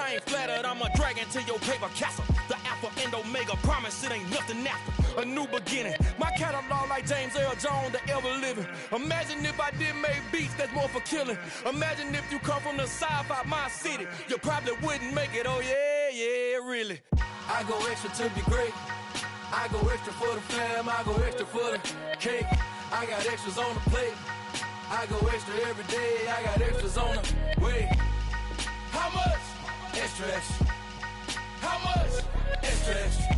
I ain't flattered, I'm a dragon to your paper castle. The Alpha and Omega, promise it ain't nothing after. A new beginning, my catalog like James Earl Jones, the ever living. Imagine if I did make beats that's more for killing. Imagine if you come from the south out my city, you probably wouldn't make it, oh yeah, really. I go extra to be great. I go extra for the fam, I go extra for the cake. I got extras on the plate. I go extra every day, I got extras on the way. How much? Extra, extra. How much? Extra, extra.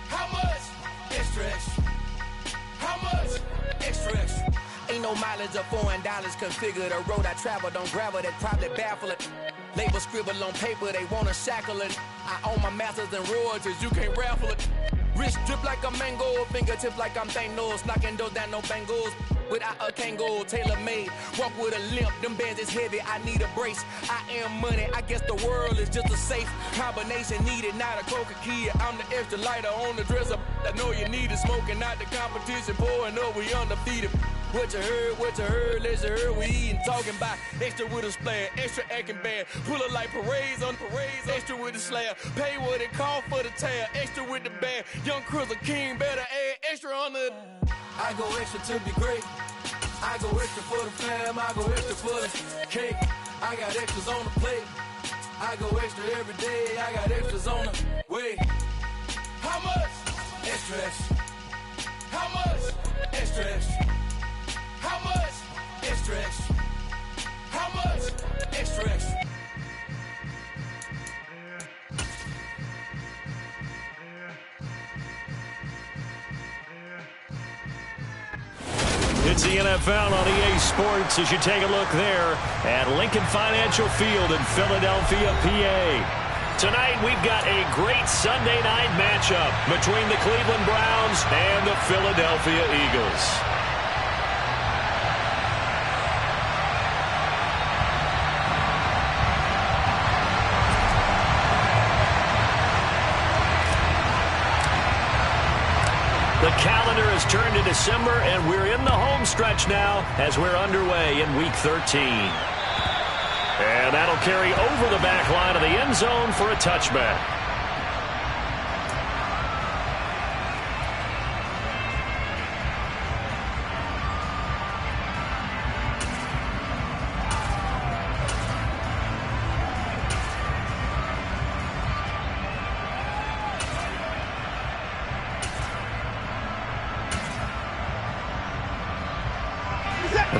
How much? Extra, extra. How much? Extra, extra. Ain't no mileage of $4 configure the road I travel. Don't gravel, that probably baffle it. Label scribble on paper, they wanna shackle it. I own my masters and royalties, you can't raffle it. Wrist drip like a mango, fingertips like I'm Thanos, knocking those down, no bangles. Without a Kango, tailor-made, walk with a limp, them bands is heavy, I need a brace. I am money, I guess the world is just a safe combination needed, not a coca key. I'm the extra lighter on the dresser, I know you need it, smoking out the competition, pouring up, we undefeated. What you heard, let's heard, we eatin', talking about extra with a splash, extra acting bad, pull it like parades on parades, extra with the slab, pay what it cost for the tab, extra with the bag, young Cruiser King, better add extra on the... I go extra to be great, I go extra for the fam, I go extra for the cake, I got extras on the plate, I go extra every day, I got extras on the way. How much? Extra, extra. How much? Extra, extra. How much? Extra, extra. How much? Extra, extra. It's the NFL on EA Sports as you take a look there at Lincoln Financial Field in Philadelphia, PA. Tonight we've got a great Sunday night matchup between the Cleveland Browns and the Philadelphia Eagles. The calendar has turned to December, and we're in the home stretch now as we're underway in Week 13. And that'll carry over the back line of the end zone for a touchback.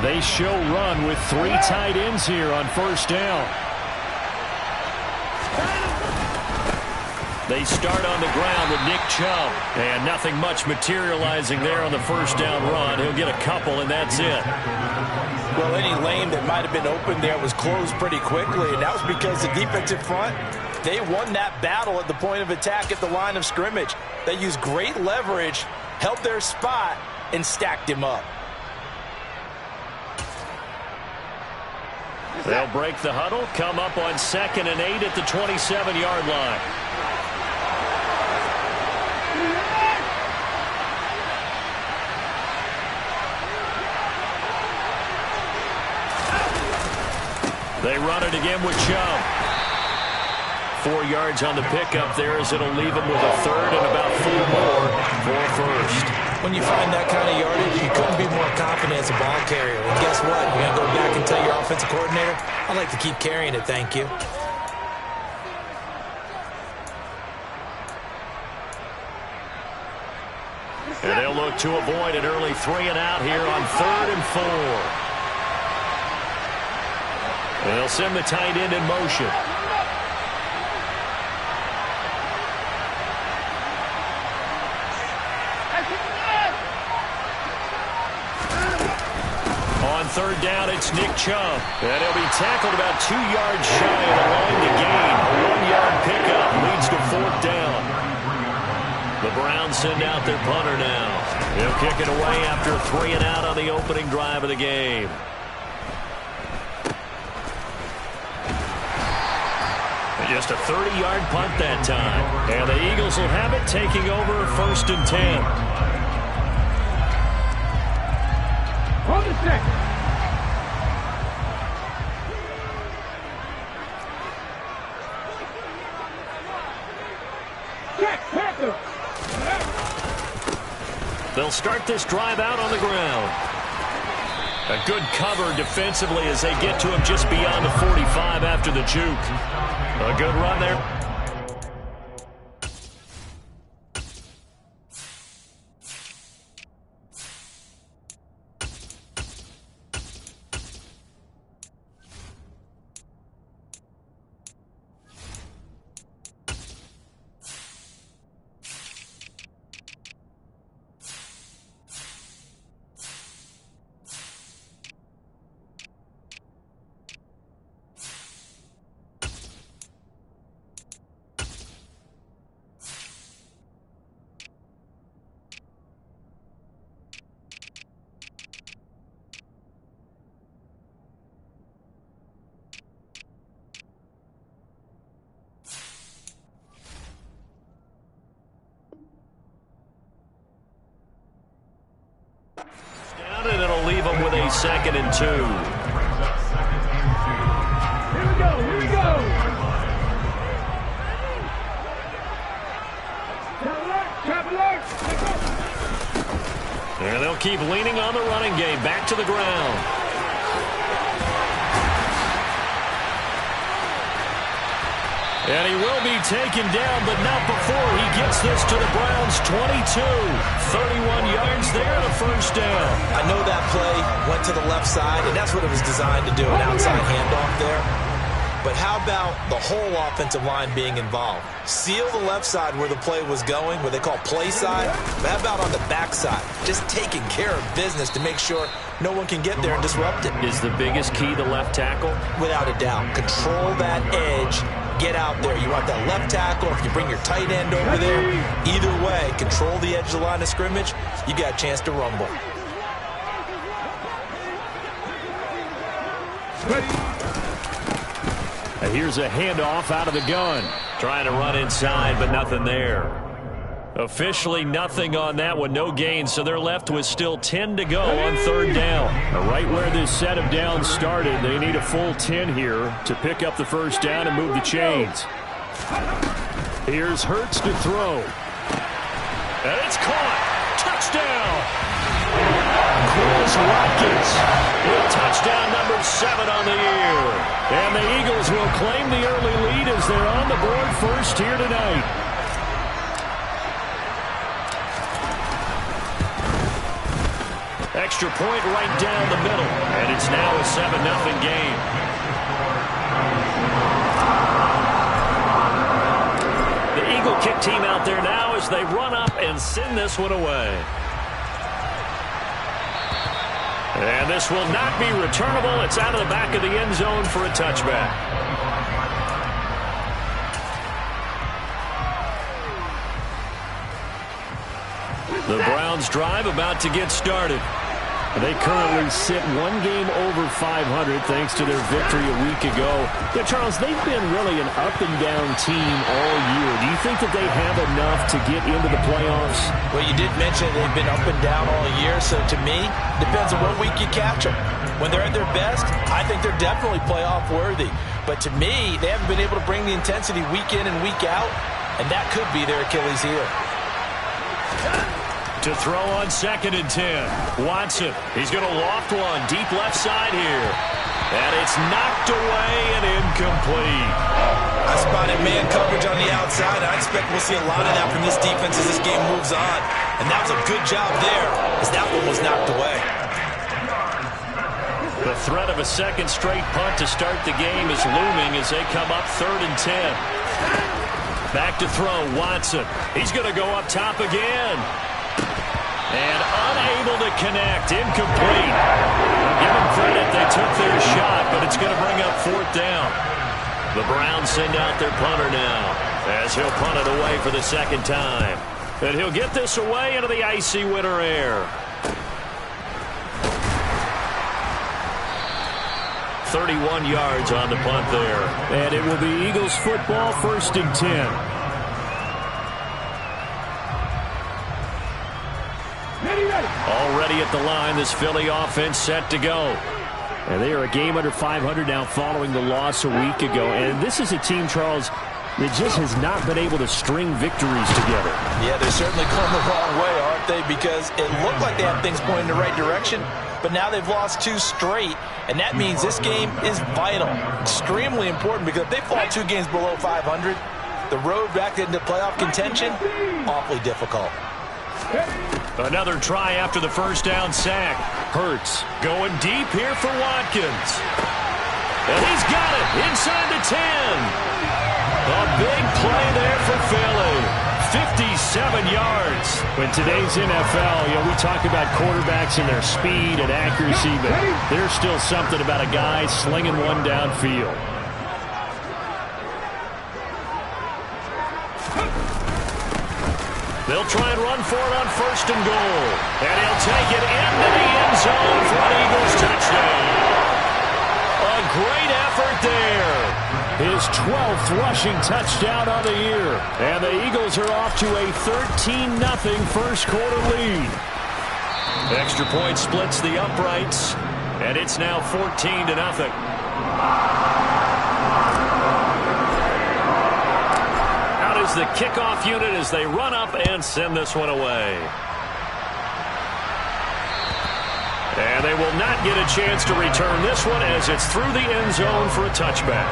They show run with 3 tight ends here on first down. They start on the ground with Nick Chubb. And nothing much materializing there on the first down run. He'll get a couple, and that's it. Well, any lane that might have been open there was closed pretty quickly, and that was because the defensive front, they won that battle at the point of attack at the line of scrimmage. They used great leverage, held their spot, and stacked him up. They'll break the huddle, come up on 2nd and 8 at the 27-yard line. They run it again with Chubb. 4 yards on the pickup there as it'll leave him with a third and about 4 more for a first. When you find that kind of yardage, you couldn't be more confident as a ball carrier. And guess what? You're going to go back and tell your offensive coordinator, I'd like to keep carrying it, thank you. And they'll look to avoid an early 3 and out here on 3rd and 4. And they'll send the tight end in motion. On 3rd down, it's Nick Chubb. And he'll be tackled about 2 yards shy of the line to gain. A 1-yard pickup leads to 4th down. The Browns send out their punter now. He'll kick it away after 3 and out on the opening drive of the game. And just a 30-yard punt that time. And the Eagles will have it, taking over 1st and 10. Hold the second. They'll start this drive out on the ground. A good cover defensively as they get to him just beyond the 45 after the juke. A good run there. And it'll leave them with a 2nd and 2. Here we go, here we go. Traveler. And they'll keep leaning on the running game. Back to the ground. And he will be taken down, but not before he gets this to the Browns' 22. 31 yards there and a first down. I know that play went to the left side, and that's what it was designed to do, an outside handoff there. But how about the whole offensive line being involved? Seal the left side where the play was going, what they call play side. But how about on the back side? Just taking care of business to make sure no one can get there and disrupt it. Is the biggest key the left tackle? Without a doubt. Control that edge. Get out there. You want that left tackle. If you bring your tight end over there, either way, control the edge of the line of scrimmage, you got a chance to rumble. And here's a handoff out of the gun. Trying to run inside, but nothing there. Officially nothing on that one, no gain, so they're left with still 10 to go on 3rd down. Right where this set of downs started, they need a full 10 here to pick up the first down and move the chains. Here's Hurts to throw. And it's caught. Touchdown. Chris Watkins with touchdown number 7 on the year. And the Eagles will claim the early lead as they're on the board first here tonight. Extra point right down the middle, and it's now a 7-0 game. The Eagle kick team out there now as they run up and send this one away. And this will not be returnable. It's out of the back of the end zone for a touchback. The Browns drive about to get started. They currently sit one game over 500 thanks to their victory a week ago. Yeah, Charles, they've been really an up-and-down team all year. Do you think that they have enough to get into the playoffs? Well, you did mention they've been up and down all year, so to me, depends on what week you catch them. When they're at their best, I think they're definitely playoff-worthy. But to me, they haven't been able to bring the intensity week in and week out, and that could be their Achilles heel. To throw on 2nd and 10. Watson, he's going to loft one deep left side here. And it's knocked away and incomplete. I spotted man coverage on the outside. I expect we'll see a lot of that from this defense as this game moves on. And that was a good job there as that one was knocked away. The threat of a second straight punt to start the game is looming as they come up 3rd and 10. Back to throw, Watson. He's going to go up top again. And unable to connect, incomplete. Give them credit, they took their shot, but it's going to bring up 4th down. The Browns send out their punter now, as he'll punt it away for the 2nd time. And he'll get this away into the icy winter air. 31 yards on the punt there. And it will be Eagles football, 1st and 10. Already at the line, this Philly offense set to go. And they are a game under 500 now following the loss a week ago. And this is a team, Charles, that just has not been able to string victories together. Yeah, they're certainly going the wrong way, aren't they? Because it looked like they had things pointing in the right direction, but now they've lost 2 straight, and that means this game is vital, extremely important, because if they fall 2 games below 500, the road back into playoff contention, awfully difficult. Another try after the first down sack. Hurts going deep here for Watkins. And he's got it inside the 10. A big play there for Philly. 57 yards. In today's NFL, we talk about quarterbacks and their speed and accuracy, but there's still something about a guy slinging one downfield. They'll try and run for it on 1st and goal. And he'll take it into the end zone for an Eagles touchdown. A great effort there. His 12th rushing touchdown of the year. And the Eagles are off to a 13-0 first quarter lead. Extra point splits the uprights. And it's now 14-0. The kickoff unit as they run up and send this one away. And they will not get a chance to return this one as it's through the end zone for a touchback.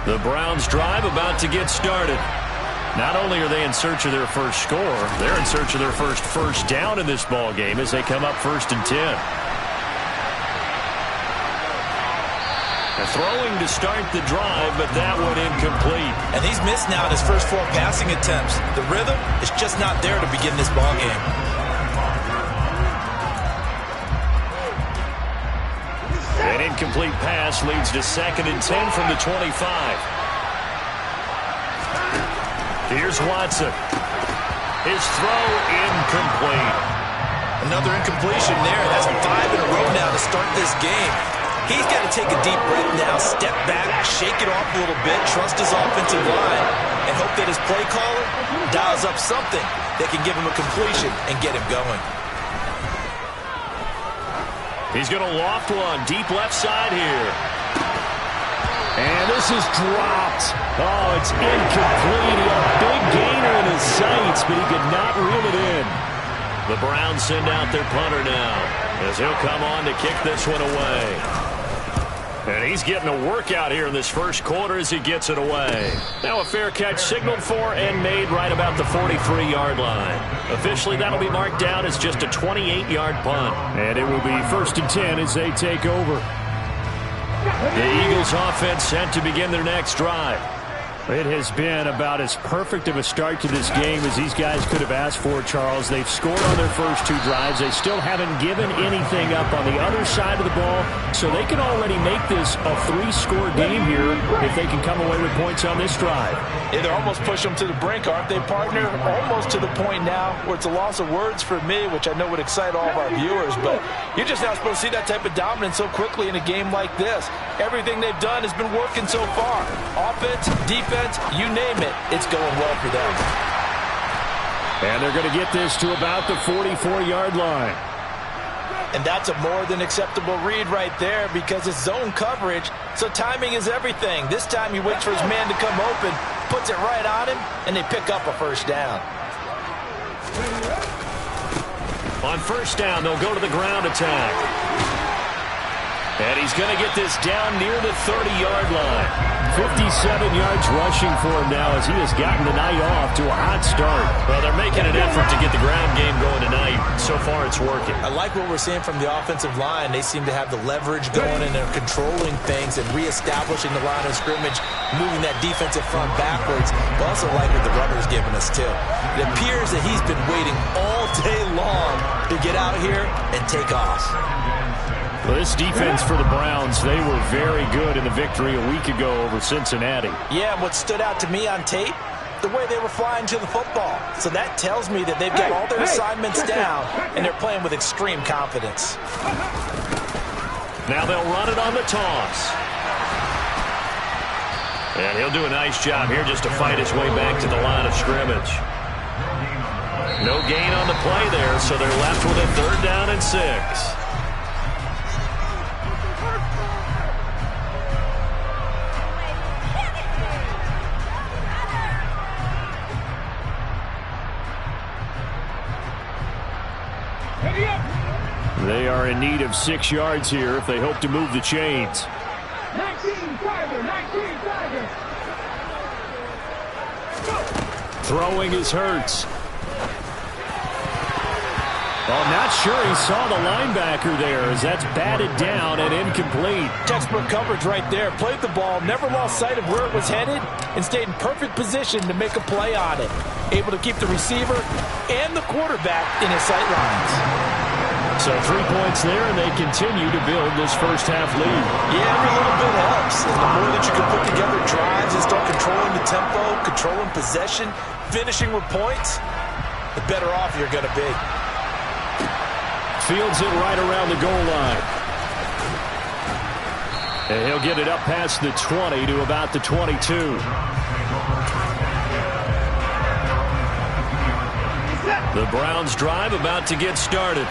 The Browns drive about to get started. Not only are they in search of their first score, they're in search of their first down in this ball game as they come up 1st and 10. Throwing to start the drive, but that one incomplete. And he's missed now in his first 4 passing attempts. The rhythm is just not there to begin this ball game. An incomplete pass leads to 2nd and 10 from the 25. Here's Watson. His throw incomplete. Another incompletion there. That's 5 in a row now to start this game. He's got to take a deep breath now, step back, shake it off a little bit, trust his offensive line, and hope that his play caller dials up something that can give him a completion and get him going. He's going to loft one deep left side here. And this is dropped. Oh, it's incomplete. He had a big gainer in his sights, but he could not reel it in. The Browns send out their punter now as he'll come on to kick this one away. And he's getting a workout here in this first quarter as he gets it away. Now a fair catch signaled for and made right about the 43-yard line. Officially, that'll be marked down as just a 28-yard punt. And it will be 1st and 10 as they take over. The Eagles offense set to begin their next drive. It has been about as perfect of a start to this game as these guys could have asked for, Charles. They've scored on their first 2 drives. They still haven't given anything up on the other side of the ball, so they can already make this a 3-score game here if they can come away with points on this drive. Yeah, they're almost pushing them to the brink, aren't they, partner? Almost to the point now where it's a loss of words for me, which I know would excite all of our viewers, but you're just not supposed to see that type of dominance so quickly in a game like this. Everything they've done has been working so far. Offense, defense, you name it, it's going well for them. And they're going to get this to about the 44-yard line. And that's a more than acceptable read right there because it's zone coverage, so timing is everything. This time he waits for his man to come open, puts it right on him, and they pick up a first down. On first down, they'll go to the ground attack. And he's going to get this down near the 30-yard line. 57 yards rushing for him now as he has gotten the night off to a hot start. Well, they're making an effort to get the ground game going tonight. So far, it's working. I like what we're seeing from the offensive line. They seem to have the leverage going and they're controlling things and reestablishing the line of scrimmage, moving that defensive front backwards. But also like what the runner's giving us, too. It appears that he's been waiting all day long to get out here and take off. Well, this defense for the Browns, they were very good in the victory a week ago over Cincinnati. Yeah, and what stood out to me on tape, the way they were flying to the football. So that tells me that they've got all their assignments down, and they're playing with extreme confidence. Now they'll run it on the toss. And he'll do a nice job here just to fight his way back to the line of scrimmage. No gain on the play there, so they're left with a 3rd down and 6. They are in need of 6 yards here if they hope to move the chains. 19 Tiger, 19 Tiger. Throwing is Hurts. Well, not sure he saw the linebacker there as that's batted down and incomplete. Textbook coverage right there. Played the ball, never lost sight of where it was headed, and stayed in perfect position to make a play on it. Able to keep the receiver and the quarterback in his sight lines. So 3 points there, and they continue to build this first half lead. Yeah, every little bit helps. And the more that you can put together drives and start controlling the tempo, controlling possession, finishing with points, the better off you're going to be. Fields it right around the goal line. And he'll get it up past the 20 to about the 22. The Browns drive about to get started.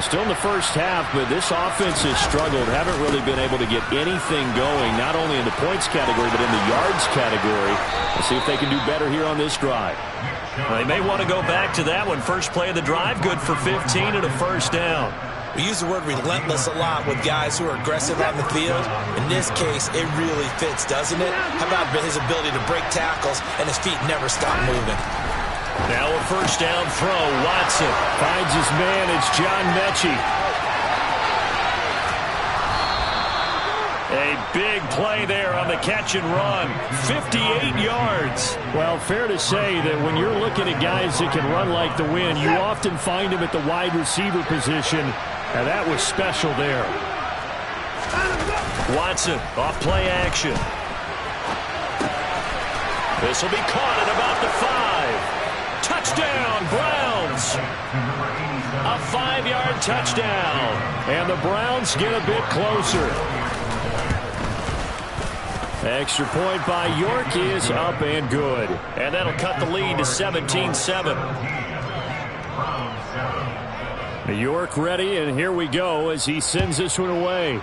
Still in the first half, but this offense has struggled. Haven't really been able to get anything going, not only in the points category, but in the yards category. Let's see if they can do better here on this drive. Well, they may want to go back to that one. First play of the drive, good for 15 and a first down. We use the word relentless a lot with guys who are aggressive on the field. In this case, it really fits, doesn't it? How about his ability to break tackles and his feet never stop moving? Now a first down throw. Watson finds his man. It's John Mechie. A big play there on the catch and run. 58 yards. Well, fair to say that when you're looking at guys that can run like the wind, you often find them at the wide receiver position, and that was special there. Watson off play action. This will be caught at about the 5. Touchdown, Browns. A 5-yard touchdown. And the Browns get a bit closer. Extra point by York is up and good. And that'll cut the lead to 17-7. York ready, and here we go as he sends this one away.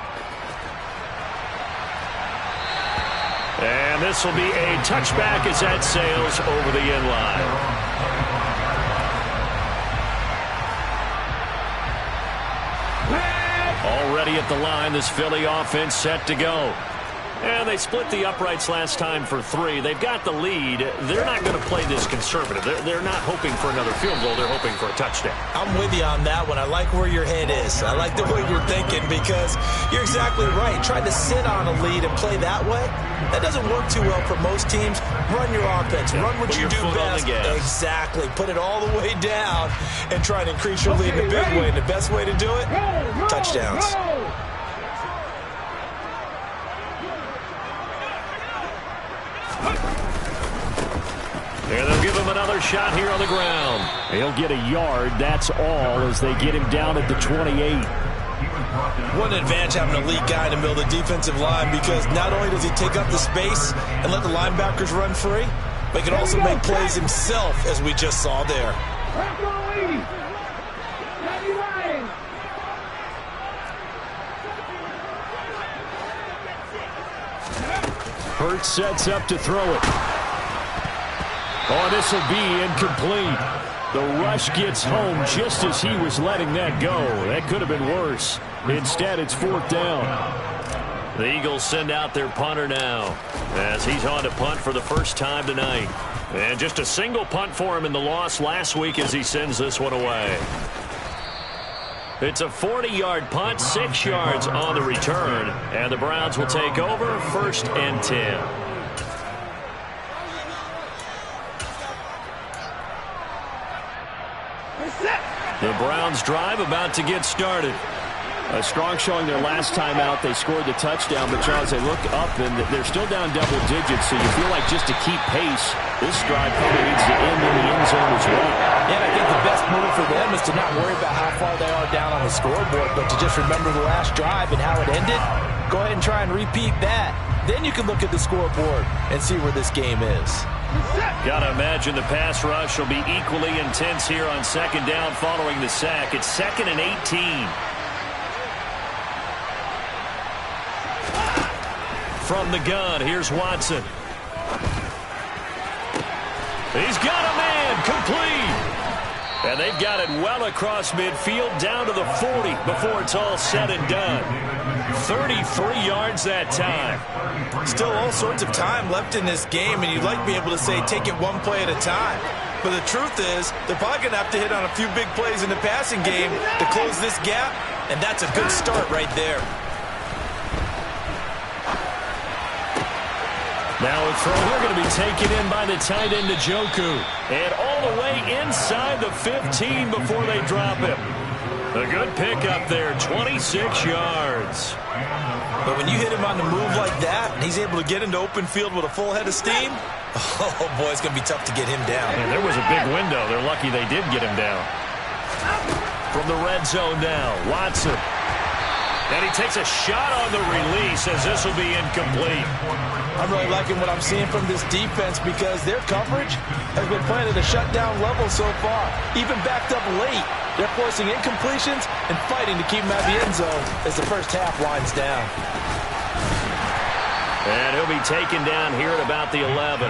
And this will be a touchback as that sails over the end line. Already at the line, this Philly offense set to go. And they split the uprights last time for 3. They've got the lead. They're not going to play this conservative. They're not hoping for another field goal. They're hoping for a touchdown. I'm with you on that one. I like where your head is. I like the way you're thinking because you're exactly right. Trying to sit on a lead and play that way, that doesn't work too well for most teams. Run your offense. Run what you do best. Exactly. Put it all the way down and try and increase your lead in a big way. And the best way to do it, touchdowns. And they'll give him another shot here on the ground. He'll get a yard, that's all, as they get him down at the 28. What an advantage having an elite guy in the middle of the defensive line, because not only does he take up the space and let the linebackers run free, but he can also make plays himself, as we just saw there. Hurts sets up to throw it. Oh, this will be incomplete. The rush gets home just as he was letting that go. That could have been worse. Instead, it's 4th down. The Eagles send out their punter now as he's on to punt for the first time tonight. And just a single punt for him in the loss last week as he sends this one away. It's a 40-yard punt, 6 yards on the return. And the Browns will take over 1st and 10. The Browns drive about to get started. A strong showing their last time out. They scored the touchdown, but Charles, they look up and they're still down double digits, so you feel like just to keep pace, this drive probably needs to end in the end zone as well. Yeah, and I think the best move for them is to not worry about how far they are down on the scoreboard, but to just remember the last drive and how it ended. Go ahead and try and repeat that. Then you can look at the scoreboard and see where this game is. Gotta imagine the pass rush will be equally intense here on 2nd down following the sack. It's 2nd and 18. From the gun, here's Watson. He's got a man, complete. And they've got it well across midfield down to the 40. before it's all said and done. 33 yards that time. Still all sorts of time left in this game, and you'd like to be able to say take it one play at a time. But the truth is, they're probably going to have to hit on a few big plays in the passing game to close this gap, and that's a good start right there. Now a throw here going to be taken in by the tight end Njoku. And all the way inside the 15 before they drop him. A good pickup there, 26 yards. But when you hit him on the move like that, and he's able to get into open field with a full head of steam, oh boy, it's going to be tough to get him down. And there was a big window. They're lucky they did get him down. From the red zone now, Watson. And he takes a shot on the release as this will be incomplete. I'm really liking what I'm seeing from this defense because their coverage has been playing at a shutdown level so far. Even backed up late, they're forcing incompletions and fighting to keep them out of the end zone as the first half winds down. And he'll be taken down here at about the 11.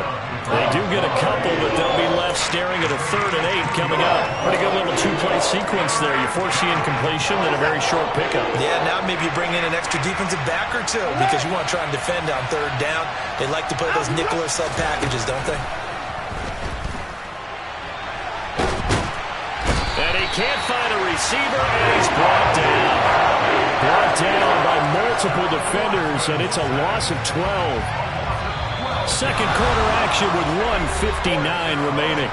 They do get a couple, but they'll be left staring at a 3rd and 8 coming up. Pretty good little two-play sequence there. You force the incompletion, then a very short pickup. Yeah, now maybe you bring in an extra defensive back or two because you want to try and defend on 3rd down. They like to play those nickel or sub packages, don't they? And he can't find a receiver, and he's brought down. Brought down by multiple defenders, and it's a loss of 12. Second quarter action with 1:59 remaining.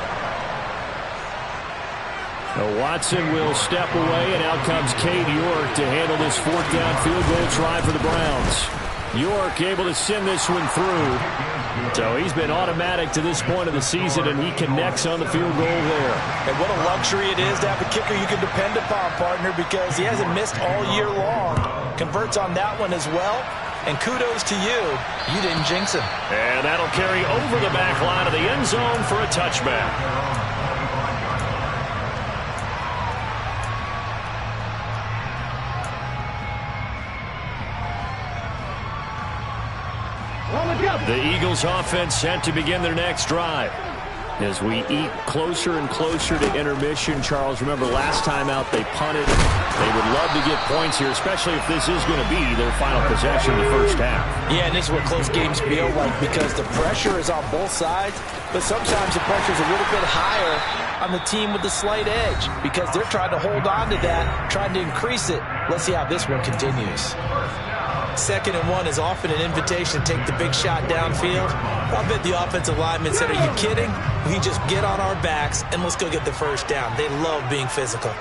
Now Watson will step away, and out comes Cade York to handle this 4th down field goal try for the Browns. York able to send this one through. So he's been automatic to this point of the season, and he connects on the field goal there. And what a luxury it is to have a kicker you can depend upon, partner, because he hasn't missed all year long. Converts on that one as well. And kudos to you. You didn't jinx him. And that'll carry over the back line of the end zone for a touchback. The Eagles offense set to begin their next drive. As we eat closer and closer to intermission, Charles, remember last time out they punted. They would love to get points here, especially if this is going to be their final possession in the first half. Yeah, and this is what close games feel like because the pressure is on both sides, but sometimes the pressure is a little bit higher on the team with the slight edge because they're trying to hold on to that, trying to increase it. Let's see how this one continues. 2nd and 1 is often an invitation to take the big shot downfield. I bet the offensive lineman said, are you kidding? We just get on our backs and let's go get the first down. They love being physical.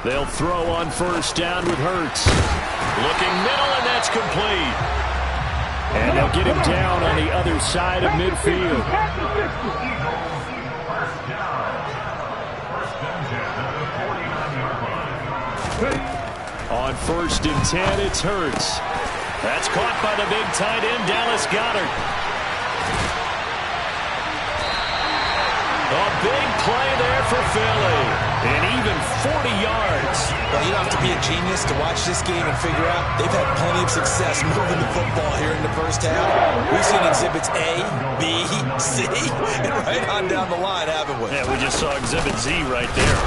They'll throw on 1st down with Hurts. Looking middle, and that's complete. And they'll get him down on the other side of midfield. On 1st and 10, it's Hurts. That's caught by the big tight end, Dallas Goedert. A big play there for Philly. And even 40 yards. Well, you don't have to be a genius to watch this game and figure out they've had plenty of success moving the football here in the first half. We've seen exhibits A, B, C, and right on down the line, haven't we? Yeah, we just saw exhibit Z right there.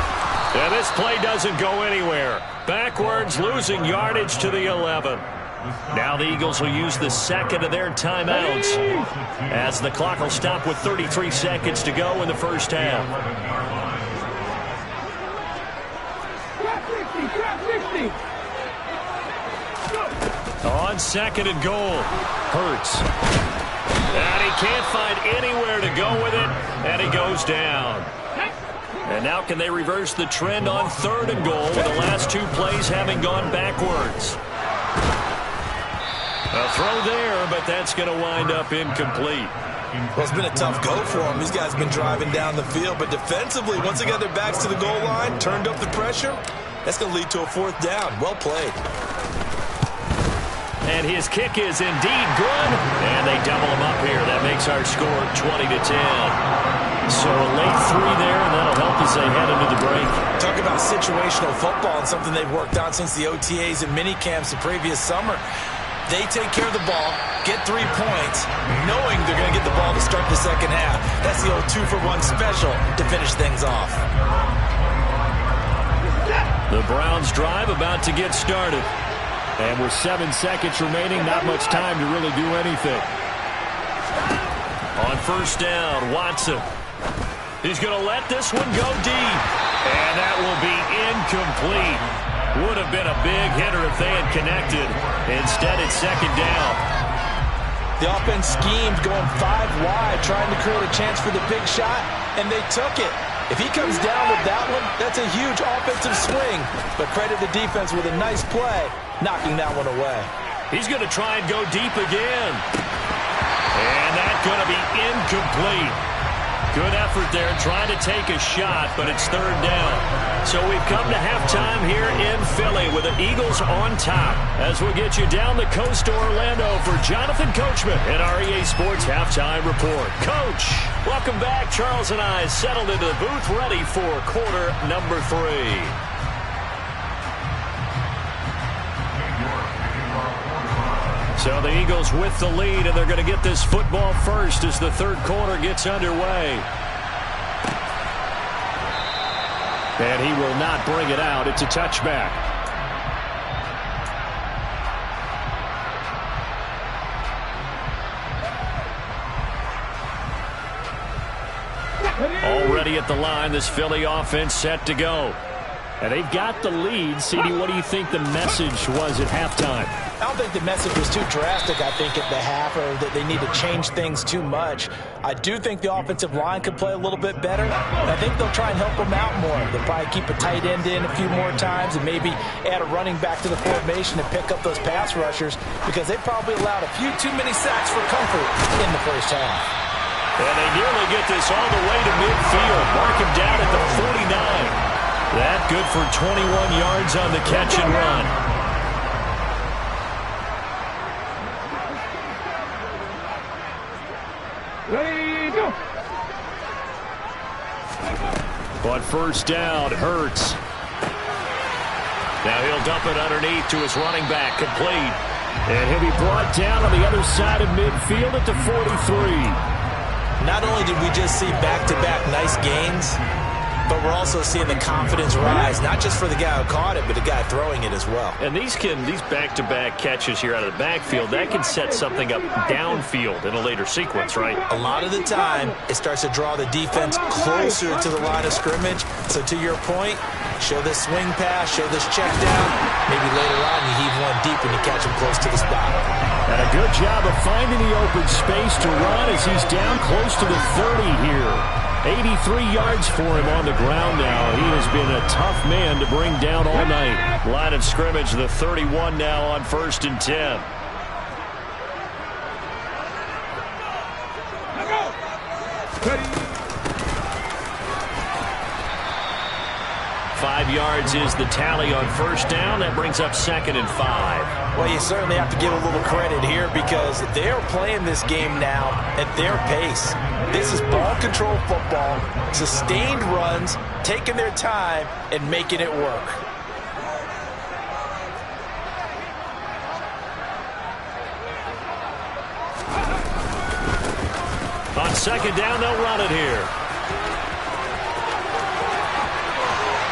And this play doesn't go anywhere. Backwards, losing yardage to the 11. Now the Eagles will use the 2nd of their timeouts as the clock will stop with 33 seconds to go in the first half. On 2nd and goal, Hurts. And he can't find anywhere to go with it, and he goes down. And now can they reverse the trend on 3rd and goal with the last 2 plays having gone backwards? A throw there, but that's going to wind up incomplete. Well, it's been a tough go for them. These guys have been driving down the field, but defensively, once they got their backs to the goal line, turned up the pressure, that's going to lead to a 4th down. Well played. And his kick is indeed good, and they double him up here. That makes our score 20-10. So a late 3 there, and that'll help as they head into the break. Talk about situational football and something they've worked on since the OTAs and mini camps the previous summer. They take care of the ball, get 3 points, knowing they're going to get the ball to start the second half. That's the old 2-for-1 special to finish things off. The Browns drive about to get started. And with 7 seconds remaining, not much time to really do anything. On first down, Watson. He's going to let this one go deep. And that will be incomplete. Would have been a big hitter if they had connected. Instead, it's second down. The offense schemed going 5 wide, trying to create a chance for the big shot, and they took it. If he comes down with that one, that's a huge offensive swing. But credit the defense with a nice play, knocking that one away. He's going to try and go deep again. And that's going to be incomplete. Good effort there trying to take a shot, but it's third down. So we've come to halftime here in Philly with the Eagles on top. As we'll get you down the coast to Orlando for Jonathan Coachman at our EA Sports Halftime Report. Coach, welcome back. Charles and I settled into the booth ready for quarter number 3. So the Eagles with the lead, and they're going to get this football first as the third quarter gets underway. And he will not bring it out. It's a touchback. Already at the line, this Philly offense set to go. And they've got the lead. CD, what do you think the message was at halftime? I don't think the message was too drastic, I think, at the half, or that they need to change things too much. I do think the offensive line could play a little bit better. I think they'll try and help them out more. They'll probably keep a tight end in a few more times and maybe add a running back to the formation and pick up those pass rushers, because they probably allowed a few too many sacks for comfort in the first half. And they nearly get this all the way to midfield. Mark him down at the 49. That good for 21 yards on the catch and run. Ready, go. On first down, Hurts. Now he'll dump it underneath to his running back, complete. And he'll be brought down on the other side of midfield at the 43. Not only did we just see back-to-back nice gains, but we're also seeing the confidence rise, not just for the guy who caught it, but the guy throwing it as well. And these back-to-back catches here out of the backfield, that can set something up downfield in a later sequence, right? A lot of the time, it starts to draw the defense closer to the line of scrimmage. So to your point, show this swing pass, show this check down. Maybe later on you heave one deep and you catch him close to the spot. And a good job of finding the open space to run as he's down close to the 30 here. 83 yards for him on the ground now. He has been a tough man to bring down all night. Line of scrimmage, the 31 now on first and 10. Ready. 5 yards is the tally on first down. That brings up second and 5. Well, you certainly have to give a little credit here, because they are playing this game now at their pace. This is ball control football, sustained runs, taking their time and making it work. On second down, they'll run it here.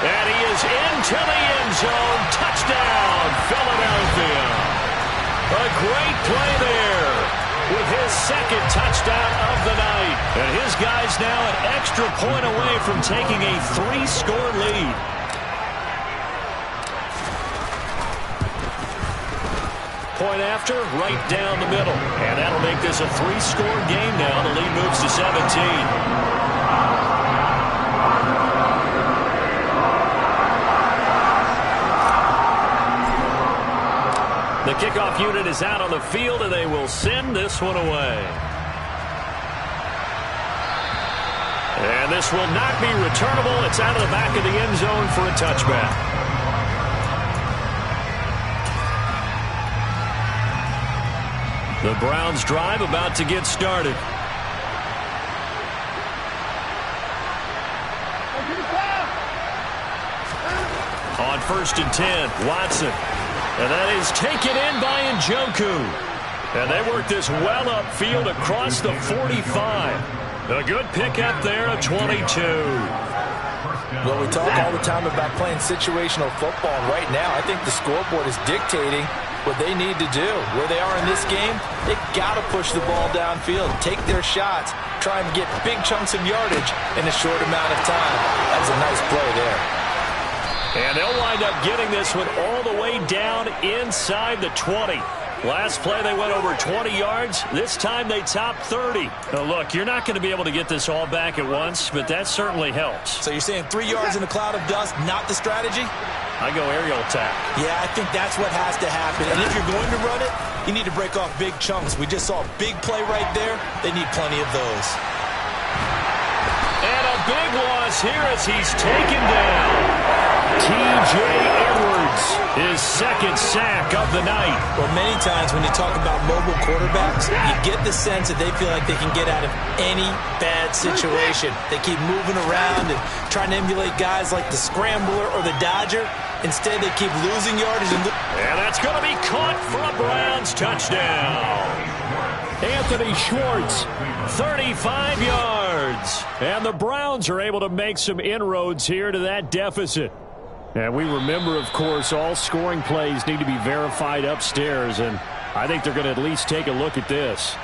And he is into the end zone. Touchdown, Philadelphia. A great play there with his second touchdown of the night. And his guys now an extra point away from taking a 3-score lead. Point after, right down the middle. And that'll make this a 3-score game now. The lead moves to 17. The kickoff unit is out on the field, and they will send this one away. And this will not be returnable. It's out of the back of the end zone for a touchback. The Browns drive about to get started. On first and 10, Watson. And that is taken in by Njoku. And they work this well upfield across the 45. A good pickup there of 22. Well, we talk all the time about playing situational football. And right now, I think the scoreboard is dictating what they need to do. Where they are in this game, they got to push the ball downfield, take their shots, try and get big chunks of yardage in a short amount of time. That was a nice play there. And they'll wind up getting this one all the way down inside the 20. Last play, they went over 20 yards. This time, they topped 30. Now, look, you're not going to be able to get this all back at once, but that certainly helps. So you're saying 3 yards in a cloud of dust, not the strategy? I go aerial attack. Yeah, I think that's what has to happen. And if you're going to run it, you need to break off big chunks. We just saw a big play right there. They need plenty of those. And a big loss here as he's taken down. T.J. Edwards, his second sack of the night. Well, many times when you talk about mobile quarterbacks, you get the sense that they feel like they can get out of any bad situation. They keep moving around and trying to emulate guys like the Scrambler or the Dodger. Instead, they keep losing yardage. And that's going to be caught for a Browns touchdown. Anthony Schwartz, 35 yards. And the Browns are able to make some inroads here to that deficit. And we remember, of course, all scoring plays need to be verified upstairs, and I think they're going to at least take a look at this.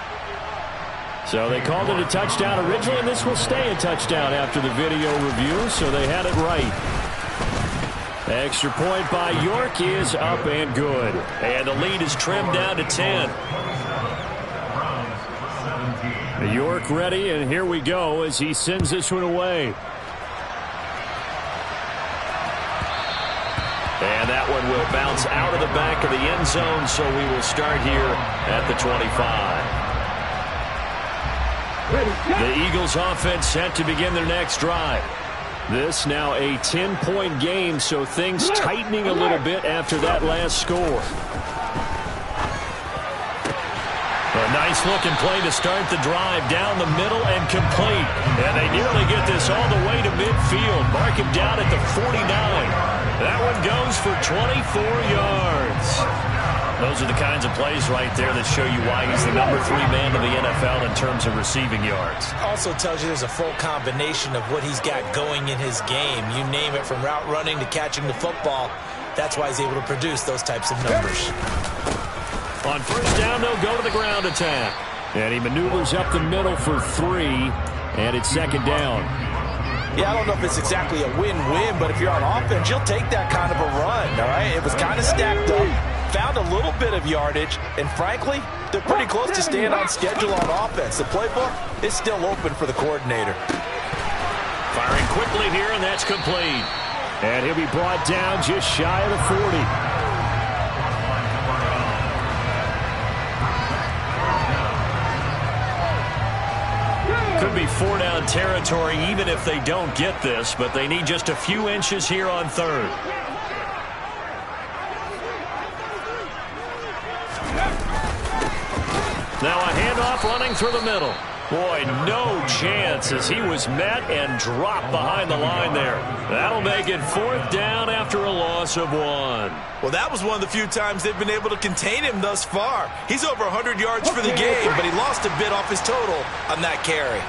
So they called it a touchdown originally, and this will stay a touchdown after the video review, so they had it right. Extra point by York is up and good. And the lead is trimmed down to 10. York ready, and here we go as he sends this one away. And that one will bounce out of the back of the end zone, so we will start here at the 25. The Eagles offense set to begin their next drive. This now a 10-point game, so things tightening a little bit after that last score. A nice-looking play to start the drive down the middle and complete. And they nearly get this all the way to midfield. Mark him down at the 49. That one goes for 24 yards. Those are the kinds of plays right there that show you why he's the #3 man in the NFL in terms of receiving yards. Also tells you there's a full combination of what he's got going in his game. You name it, from route running to catching the football. That's why he's able to produce those types of numbers. On first down, they'll go to the ground attack. And he maneuvers up the middle for 3, and it's second down. Yeah, I don't know if it's exactly a win-win, but if you're on offense, you'll take that kind of a run, all right? It was kind of stacked up, found a little bit of yardage, and frankly, they're pretty close to staying on schedule on offense. The playbook is still open for the coordinator. Firing quickly here, and that's complete. And he'll be brought down just shy of the 40. Could be 4-down territory even if they don't get this, but they need just a few inches here on third. Now a handoff running through the middle. Boy, no chance as he was met and dropped behind the line there. That'll make it 4th down after a loss of 1. Well, that was one of the few times they've been able to contain him thus far. He's over 100 yards for the game, but he lost a bit off his total on that carry.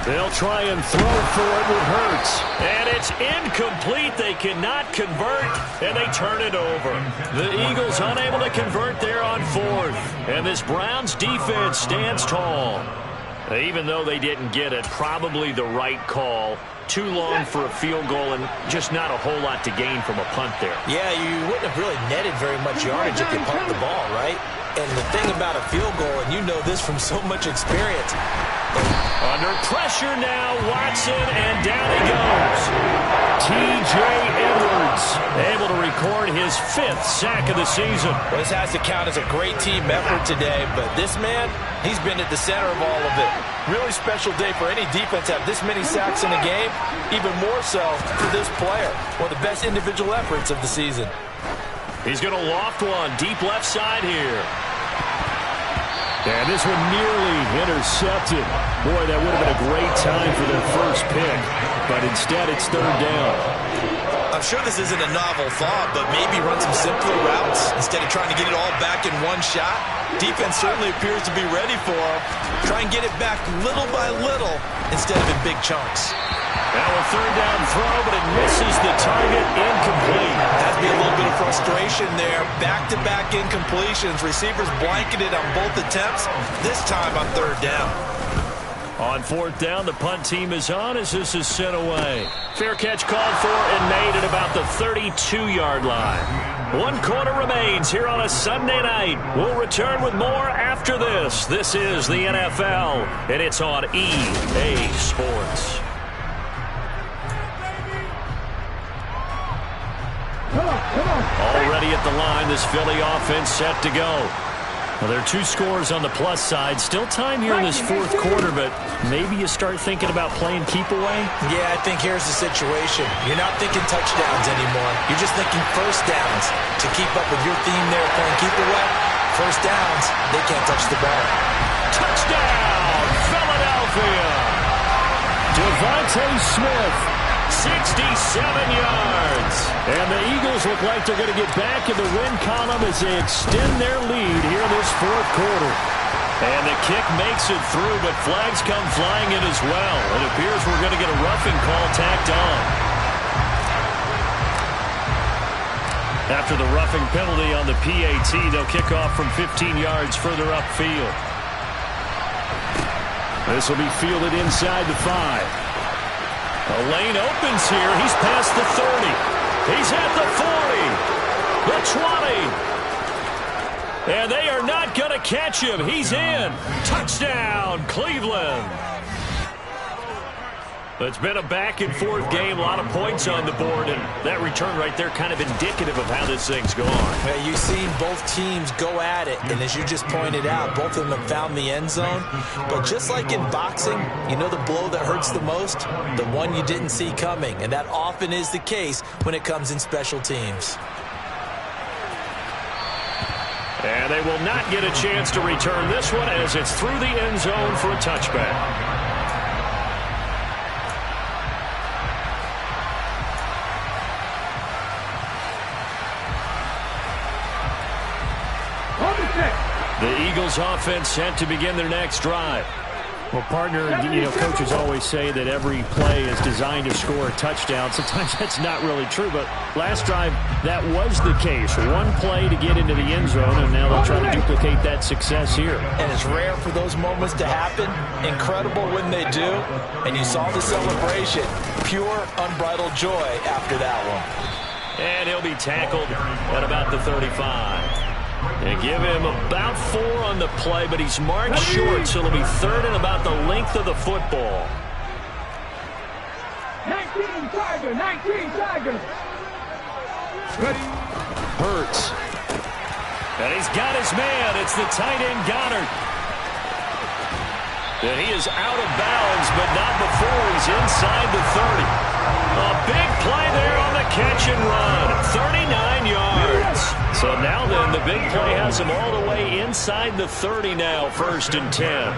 They'll try and throw for it with Hurts. And it's incomplete. They cannot convert, and they turn it over. The Eagles unable to convert there on 4th. And this Browns defense stands tall. Even though they didn't get it, probably the right call. Too long for a field goal and just not a whole lot to gain from a punt there. Yeah, you wouldn't have really netted very much yardage if you pumped the ball, right? And the thing about a field goal, and you know this from so much experience. Under pressure now, Watson, and down he goes. T.J. Edwards able to record his 5th sack of the season. Well, this has to count as a great team effort today, but this man, he's been at the center of all of it. Really special day for any defense to have this many sacks in a game, even more so for this player. One of the best individual efforts of the season. He's going to loft one deep left side here. And this one nearly intercepted. Boy, that would have been a great time for their first pick. But instead, it's 3rd down. I've sure this isn't a novel thought, but maybe run some simpler routes instead of trying to get it all back in one shot. Defense certainly appears to be ready for him. Try and get it back little by little instead of in big chunks. Now a third down throw, but it misses the target. Incomplete. Has to be a little bit of frustration there. Back-to-back incompletions. Receivers blanketed on both attempts, this time on third down. On fourth down, the punt team is on as this is sent away. Fair catch called for and made at about the 32-yard line. 1 quarter remains here on a Sunday night. We'll return with more after this. This is the NFL, and it's on EA Sports. Already at the line, this Philly offense set to go. Well, there are 2 scores on the plus side. Still time here in this fourth quarter, but maybe you start thinking about playing keep away? Yeah, I think here's the situation. You're not thinking touchdowns anymore. You're just thinking first downs. To keep up with your theme there, playing keep away, first downs, they can't touch the ball. Touchdown, Philadelphia! Devontae Smith, 67 yards. And the Eagles look like they're going to get back in the win column as they extend their lead here in this fourth quarter. And the kick makes it through, but flags come flying in as well. It appears we're going to get a roughing call tacked on. After the roughing penalty on the PAT, they'll kick off from 15 yards further upfield. This will be fielded inside the 5. A lane opens here. He's past the 30. He's at the 40. The 20. And they are not going to catch him. He's in. Touchdown, Cleveland. It's been a back-and-forth game. A lot of points on the board. And that return right there kind of indicative of how this thing's gone. Yeah, you've seen both teams go at it. And as you just pointed out, both of them have found the end zone. But just like in boxing, you know the blow that hurts the most? The one you didn't see coming. And that often is the case when it comes in special teams. And they will not get a chance to return this one as it's through the end zone for a touchback. The Eagles offense set to begin their next drive. Well, partner, coaches always say that every play is designed to score a touchdown. Sometimes that's not really true, but last drive, that was the case. One play to get into the end zone, and now they'll try to duplicate that success here. And it's rare for those moments to happen. Incredible when they do. And you saw the celebration. Pure, unbridled joy after that one. And he'll be tackled at about the 35. They give him about 4 on the play, but he's marked short, so it'll be third and about the length of the football. 19 Tigers, 19 Tigers. Ready. Hurts. And he's got his man. It's the tight end Goddard. And he is out of bounds, but not before he's inside the 30. A big play there on the catch and run. 39 yards. So now then, the big play has him all the way inside the 30 now, 1st and 10.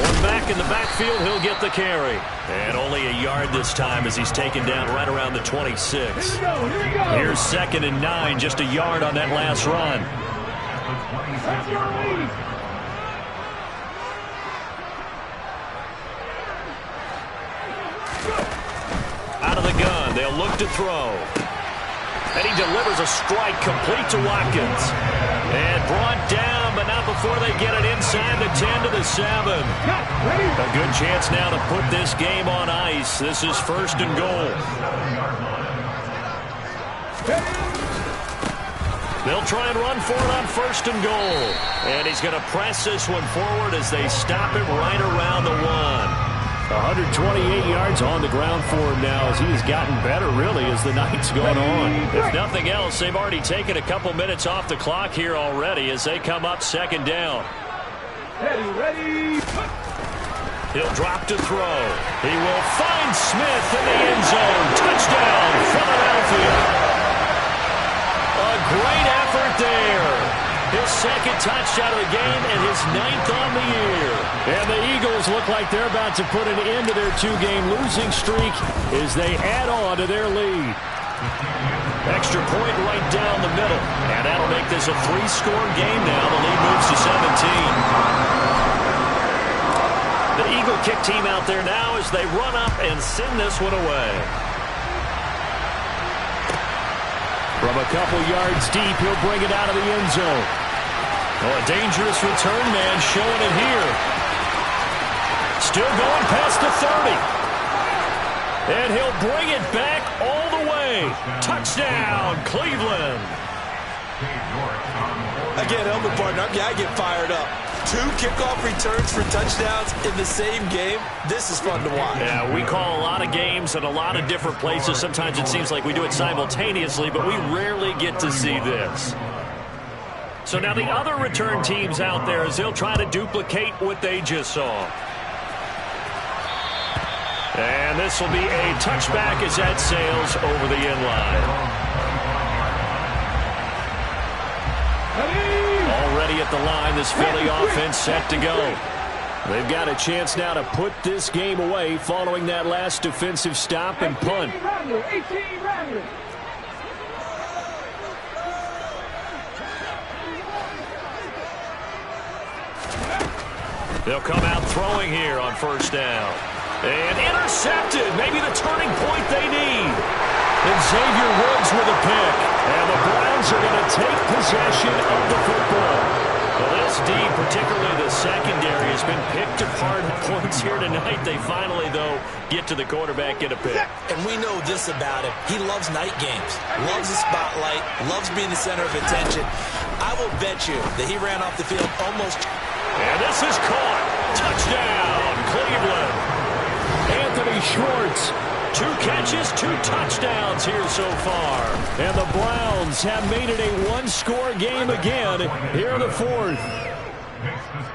One back in the backfield, he'll get the carry. And only a yard this time as he's taken down right around the 26. Here's 2nd and 9, just a yard on that last run. Out of the gun, they'll look to throw. And he delivers a strike complete to Watkins. And brought down, but not before they get it inside the 10 to the 7. A good chance now to put this game on ice. This is 1st and goal. They'll try and run for it on 1st and goal. And he's going to press this one forward as they stop it right around the 1. 128 yards on the ground for him now as he has gotten better, really, as the night's gone on. If nothing else, they've already taken a couple minutes off the clock here already as they come up 2nd down. Ready. He'll drop to throw. He will find Smith in the end zone. Touchdown, Philadelphia. A great effort there. His 2nd touchdown of the game and his 9th on the year. And the Eagles Browns look like they're about to put an end to their 2-game losing streak as they add on to their lead. Extra point right down the middle. And that'll make this a 3-score game now. The lead moves to 17. The Eagle kick team out there now as they run up and send this one away. From a couple yards deep, he'll bring it out of the end zone. Oh, a dangerous return man showing it here. Still going past the 30. And he'll bring it back all the way. Touchdown, Cleveland. Again, help me, partner. I get fired up. 2 kickoff returns for touchdowns in the same game. This is fun to watch. Yeah, we call a lot of games in a lot of different places. Sometimes it seems like we do it simultaneously, but we rarely get to see this. So now the other return teams out there as they'll try to duplicate what they just saw. And this will be a touchback as that sails over the end line. Already at the line, this Philly offense set to go. They've got a chance now to put this game away following that last defensive stop and punt. 18 Ramblers. They'll come out throwing here on first down. And intercepted. Maybe the turning point they need. And Xavier Woods with a pick. And the Browns are going to take possession of the football. Well, this D, particularly the secondary, has been picked apart at points here tonight. They finally, though, get to the quarterback, get a pick. And we know this about him. He loves night games, loves the spotlight, loves being the center of attention. I will bet you that he ran off the field almost. And this is caught. Touchdown, Cleveland. Anthony Schwartz. 2 catches, 2 touchdowns here so far. And the Browns have made it a 1-score game again here in the 4th.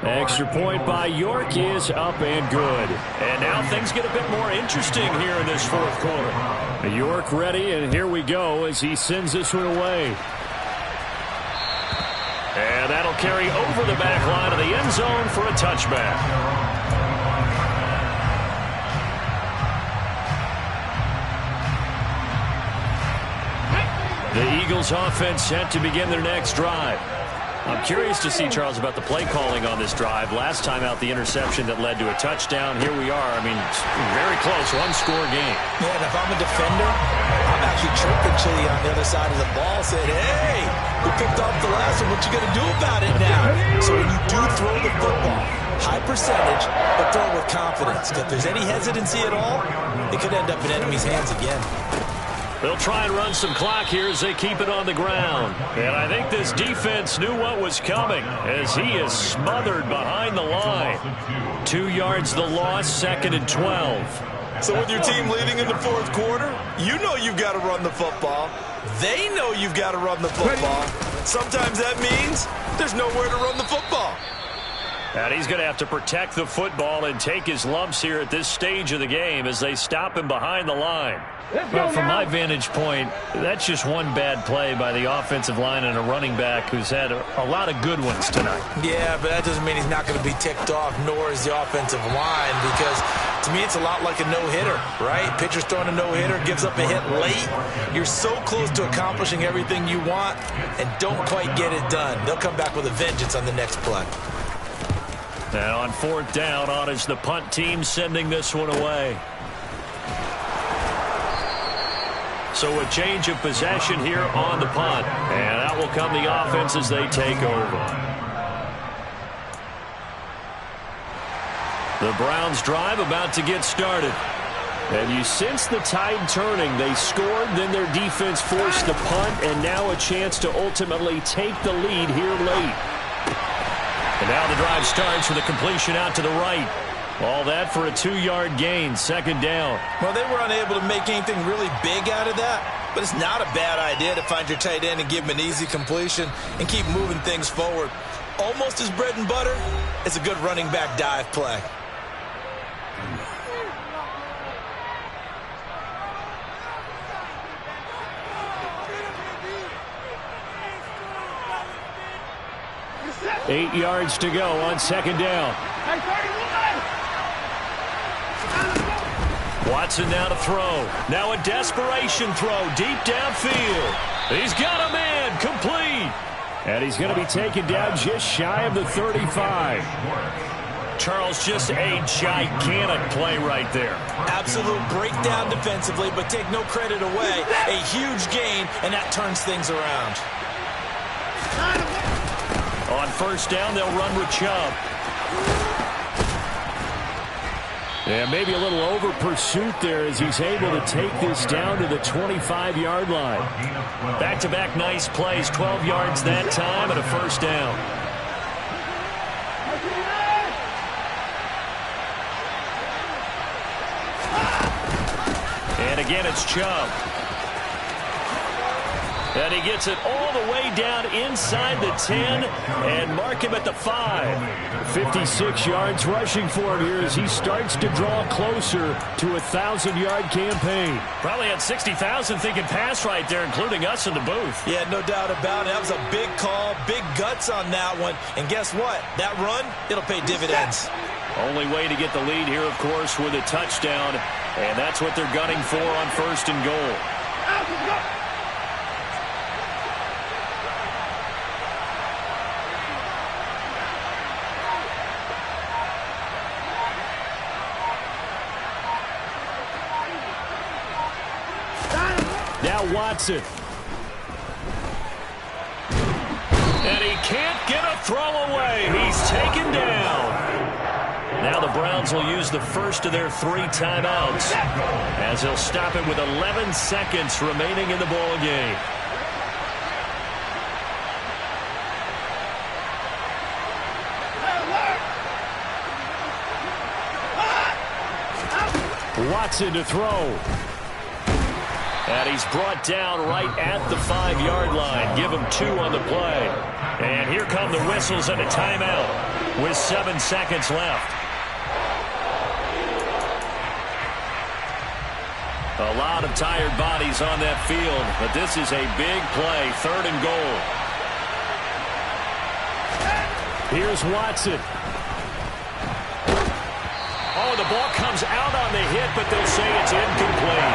Extra point by York is up and good. And now things get a bit more interesting here in this 4th quarter. York ready, and here we go as he sends this one away. And that'll carry over the back line of the end zone for a touchback. The Eagles offense set to begin their next drive. I'm curious to see, Charles, about the play calling on this drive. Last time out, the interception that led to a touchdown. Here we are. I mean, very close, 1-score game. Yeah, and if I'm a defender, I'm actually chirping Chili on the other side of the ball, saying, hey, we picked off the last one. What you going to do about it now? So when you do throw the football, high percentage, but throw it with confidence. If there's any hesitancy at all, it could end up in enemy's hands again. They'll try and run some clock here as they keep it on the ground. And I think this defense knew what was coming as he is smothered behind the line. 2 yards the loss, 2nd and 12. So with your team leading in the 4th quarter, you know you've got to run the football. They know you've got to run the football. Sometimes that means there's nowhere to run the football. And he's going to have to protect the football and take his lumps here at this stage of the game as they stop him behind the line. Well, from my vantage point, that's just one bad play by the offensive line and a running back who's had a lot of good ones tonight. Yeah, but that doesn't mean he's not going to be ticked off, nor is the offensive line, because to me it's a lot like a no-hitter, right? Pitcher's throwing a no-hitter, gives up a hit late. You're so close to accomplishing everything you want and don't quite get it done. They'll come back with a vengeance on the next play. And on 4th down, on is the punt team sending this one away. So a change of possession here on the punt. And that will come the offense as they take over. The Browns drive about to get started. And you sense the tide turning. They scored, then their defense forced the punt, and now a chance to ultimately take the lead here late. And now the drive starts with a completion out to the right. All that for a 2-yard gain, 2nd down. Well, they were unable to make anything really big out of that, but it's not a bad idea to find your tight end and give him an easy completion and keep moving things forward. Almost as bread and butter as a good running back dive play. Eight yards to go on 2nd down. Watson now to throw. Now a desperation throw deep downfield. He's got a man complete. And he's going to be taken down just shy of the 35. Charles, just a gigantic play right there. Absolute breakdown defensively, but take no credit away. A huge gain, and that turns things around. On first down, they'll run with Chubb. Yeah, maybe a little over pursuit there as he's able to take this down to the 25-yard line. Back-to-back nice plays, 12 yards that time and a first down. And again, it's Chubb. And he gets it all the way down inside the 10 and mark him at the 5. 56 yards rushing for him here as he starts to draw closer to a 1,000-yard campaign. Probably had 60,000 thinking pass right there, including us in the booth. Yeah, no doubt about it. That was a big call, big guts on that one. And guess what? That run, it'll pay dividends. Only way to get the lead here, of course, with a touchdown. And that's what they're gunning for on first and goal. Now Watson. And he can't get a throw away. He's taken down. Now the Browns will use the first of their 3 timeouts as they'll stop it with 11 seconds remaining in the ball game. Watson to throw. And he's brought down right at the 5-yard line. Give him 2 on the play. And here come the whistles and a timeout with 7 seconds left. A lot of tired bodies on that field, but this is a big play, 3rd and goal. Here's Watson. Oh, the ball comes out on the hit, but they'll say it's incomplete.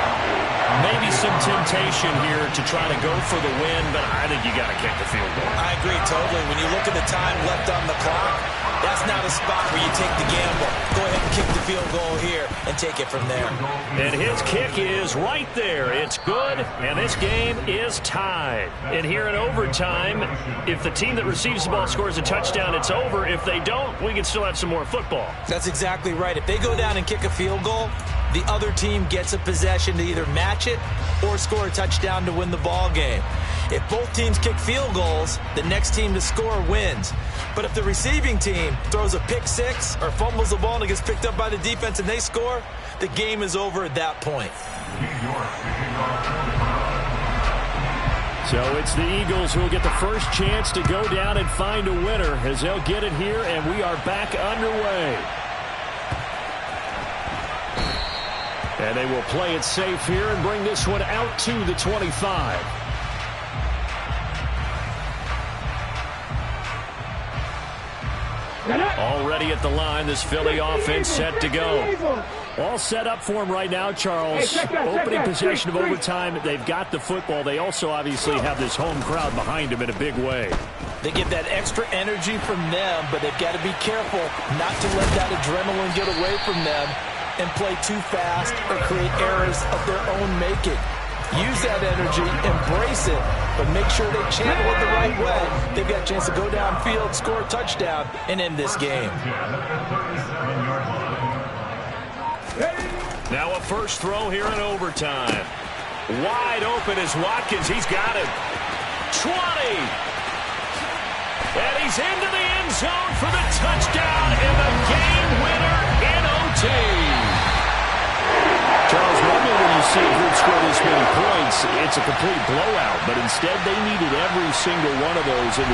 Maybe some temptation here to try to go for the win, but I think you got to kick the field goal. I agree totally. When you look at the time left on the clock, that's not a spot where you take the gamble. Go ahead and kick the field goal here and take it from there. And his kick is right there. It's good, and this game is tied. And here in overtime, if the team that receives the ball scores a touchdown, it's over. If they don't, we can still have some more football. That's exactly right. If they go down and kick a field goal, the other team gets a possession to either match it or score a touchdown to win the ball game. If both teams kick field goals, the next team to score wins. But if the receiving team throws a pick 6 or fumbles the ball and it gets picked up by the defense and they score, the game is over at that point. So it's the Eagles who will get the first chance to go down and find a winner as they'll get it here, and we are back underway. And they will play it safe here and bring this one out to the 25. Already at the line, this Philly offense set to go. All set up for him right now, Charles. Opening possession of overtime. They've got the football. They also obviously have this home crowd behind them in a big way. They get that extra energy from them, but they've got to be careful not to let that adrenaline get away from them and play too fast or create errors of their own making. Use that energy, embrace it, but make sure they channel it the right way. They've got a chance to go downfield, score a touchdown, and end this game. Now a first throw here in overtime. Wide open is Watkins. He's got him. 20. And he's into the end zone for the touchdown and the game winner in OT. Charles, normally when you see a group score this many points, it's a complete blowout. But instead, they needed every single one of those in the